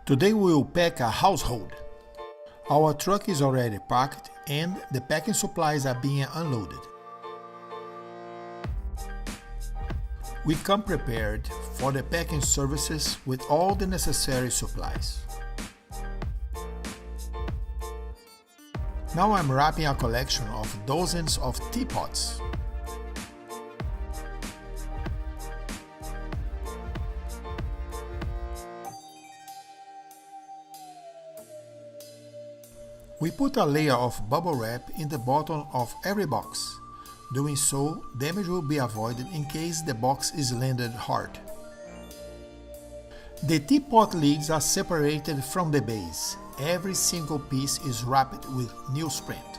Today we will pack a household. Our truck is already parked and the packing supplies are being unloaded. We come prepared for the packing services with all the necessary supplies. Now I'm wrapping a collection of dozens of teapots. We put a layer of bubble wrap in the bottom of every box. Doing so, damage will be avoided in case the box is landed hard. The teapot lids are separated from the base. Every single piece is wrapped with newsprint.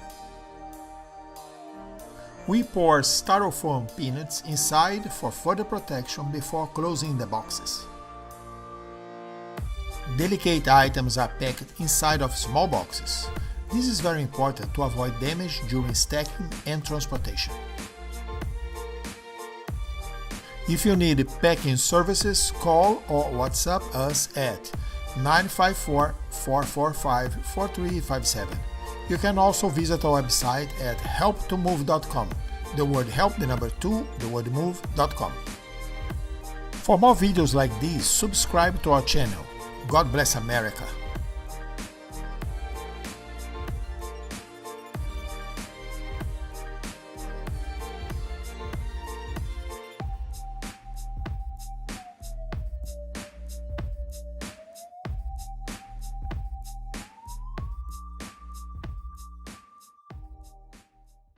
We pour styrofoam peanuts inside for further protection before closing the boxes. Delicate items are packed inside of small boxes. This is very important to avoid damage during stacking and transportation. If you need packing services, call or WhatsApp us at 954-445-4357. You can also visit our website at helptomove.com. The word help, the number 2, the word move.com. For more videos like these, subscribe to our channel. God bless America.